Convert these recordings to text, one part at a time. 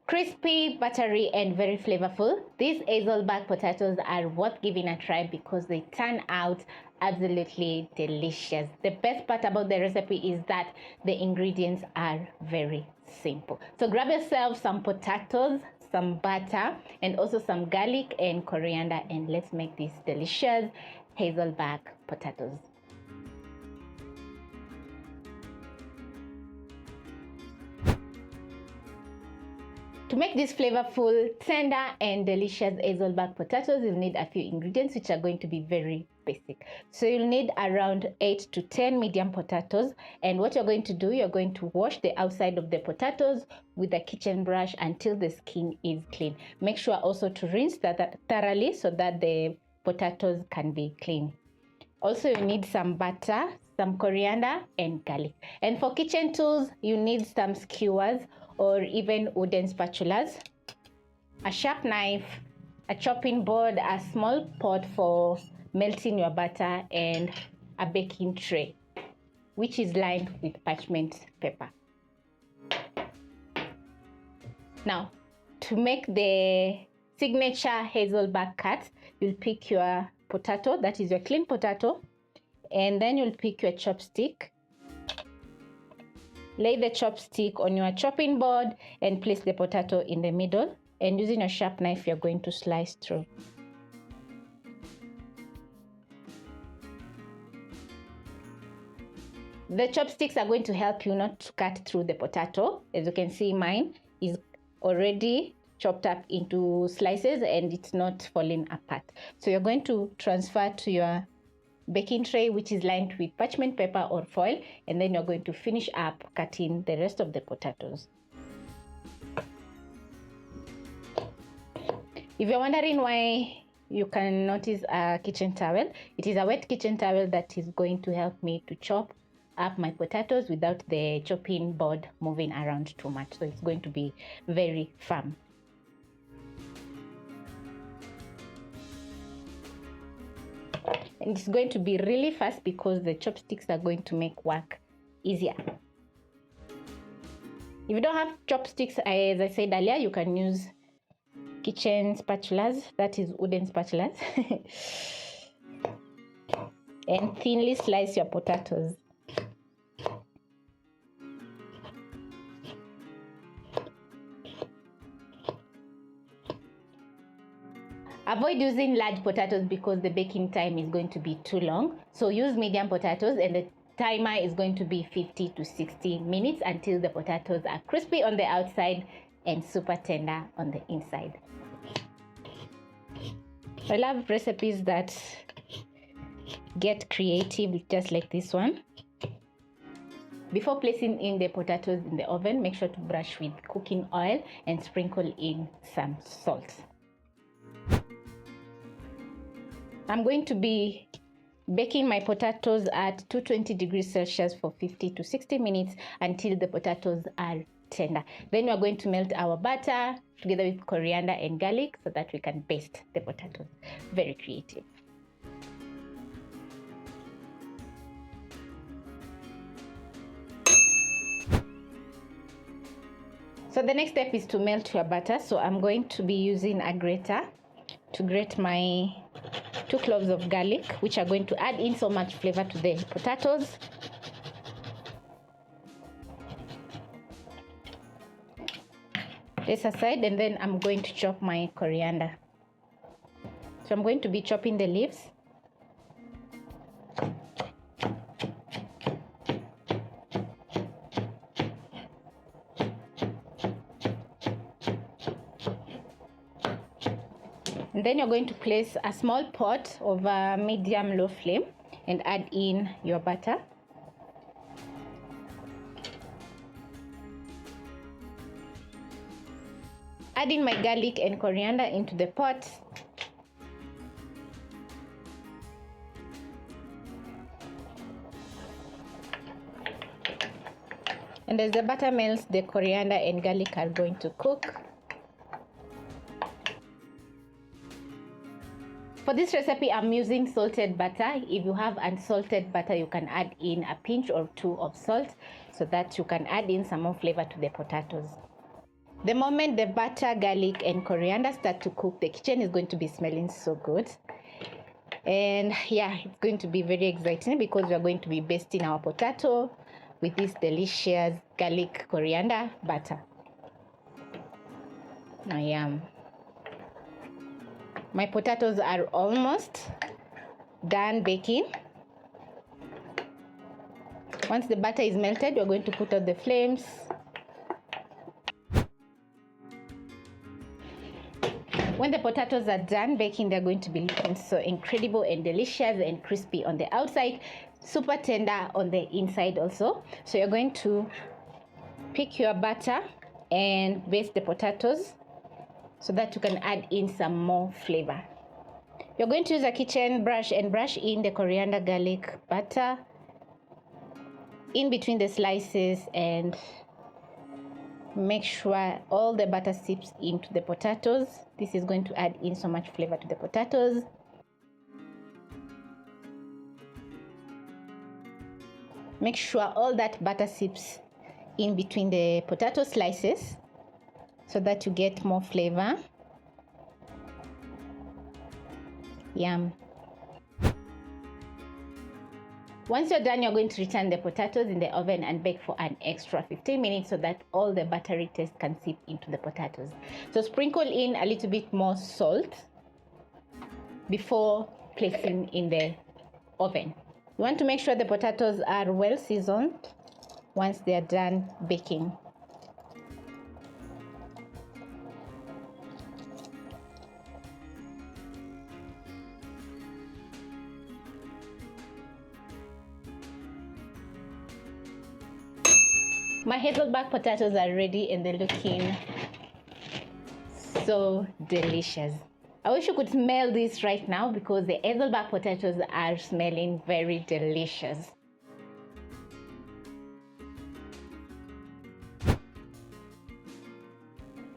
Crispy, buttery, and very flavorful. These Hasselback potatoes are worth giving a try because they turn out absolutely delicious. The best part about the recipe is that the ingredients are very simple. So grab yourself some potatoes, some butter, and also some garlic and coriander, and let's make these delicious Hasselback potatoes. To make these flavorful, tender, and delicious Hasselback potatoes, you'll need a few ingredients which are going to be very basic. So you'll need around 8 to 10 medium potatoes, and what you're going to do, you're going to wash the outside of the potatoes with a kitchen brush until the skin is clean. Make sure also to rinse that thoroughly so that the potatoes can be clean. Also, you need some butter, some coriander, and garlic. And for kitchen tools, you need some skewers or even wooden spatulas, a sharp knife, a chopping board, a small pot for melting your butter, and a baking tray, which is lined with parchment paper. Now, to make the signature Hasselback cut, you'll pick your potato, that is your clean potato, and then you'll pick your chopstick. Lay the chopstick on your chopping board and place the potato in the middle, and using a sharp knife you're going to slice through. The chopsticks are going to help you not to cut through the potato. As you can see, mine is already chopped up into slices and it's not falling apart. So you're going to transfer to your baking tray, which is lined with parchment paper or foil, and then you're going to finish up cutting the rest of the potatoes. If you're wondering why you can notice a kitchen towel, it is a wet kitchen towel that is going to help me to chop up my potatoes without the chopping board moving around too much. So it's going to be very firm. And it's going to be really fast because the chopsticks are going to make work easier. If you don't have chopsticks, as I said earlier, you can use kitchen spatulas, that is wooden spatulas, and thinly slice your potatoes. Avoid using large potatoes because the baking time is going to be too long. So use medium potatoes, and the timer is going to be 50 to 60 minutes until the potatoes are crispy on the outside and super tender on the inside. I love recipes that get creative, just like this one. Before placing in the potatoes in the oven, make sure to brush with cooking oil and sprinkle in some salt. I'm going to be baking my potatoes at 220 degrees Celsius for 50 to 60 minutes until the potatoes are tender. Then we're going to melt our butter together with coriander and garlic so that we can baste the potatoes. Very creative. So the next step is to melt your butter. So I'm going to be using a grater to grate my 2 cloves of garlic, which are going to add in so much flavor to the potatoes. This aside, and then I'm going to chop my coriander. So I'm going to be chopping the leaves. And then you're going to place a small pot over medium-low flame and add in your butter. Adding my garlic and coriander into the pot. And as the butter melts, the coriander and garlic are going to cook. For this recipe, I'm using salted butter. If you have unsalted butter, you can add in a pinch or 2 of salt so that you can add in some more flavor to the potatoes. The moment the butter, garlic, and coriander start to cook, the kitchen is going to be smelling so good. And yeah, it's going to be very exciting because we are going to be basting our potato with this delicious garlic coriander butter. Now, yum. My potatoes are almost done baking. Once the butter is melted, we're going to put out the flames. When the potatoes are done baking, they're going to be looking so incredible and delicious and crispy on the outside, super tender on the inside also. So you're going to pick your butter and baste the potatoes so that you can add in some more flavor. You're going to use a kitchen brush and brush in the coriander, garlic, butter in between the slices, and make sure all the butter seeps into the potatoes. This is going to add in so much flavor to the potatoes. Make sure all that butter seeps in between the potato slices so that you get more flavor. Yum. Once you're done, you're going to return the potatoes in the oven and bake for an extra 15 minutes so that all the buttery taste can seep into the potatoes. So sprinkle in a little bit more salt before placing in the oven. You want to make sure the potatoes are well seasoned once they are done baking. My Hasselback potatoes are ready and they're looking so delicious. I wish you could smell this right now because the Hasselback potatoes are smelling very delicious.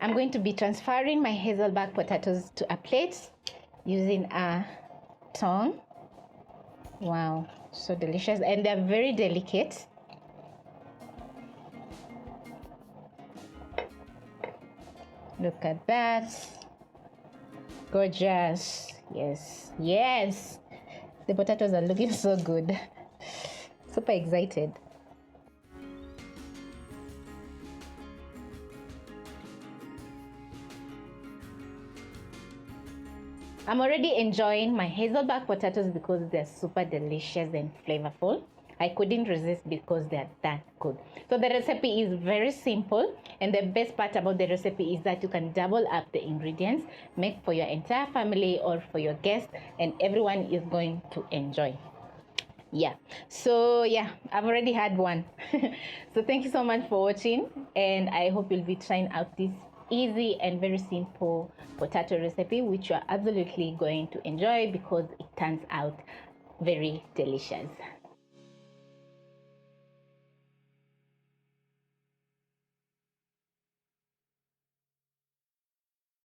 I'm going to be transferring my Hasselback potatoes to a plate using a tongue. Wow, so delicious, and they're very delicate. Look at that. Gorgeous. Yes, yes. The potatoes are looking so good. Super excited. I'm already enjoying my Hasselback potatoes because they're super delicious and flavorful. I couldn't resist because they're that good. So the recipe is very simple, and the best part about the recipe is that you can double up the ingredients, make for your entire family or for your guests, and everyone is going to enjoy. Yeah, so yeah, I've already had one. So thank you so much for watching, and I hope you'll be trying out this easy and very simple potato recipe, which you are absolutely going to enjoy because it turns out very delicious.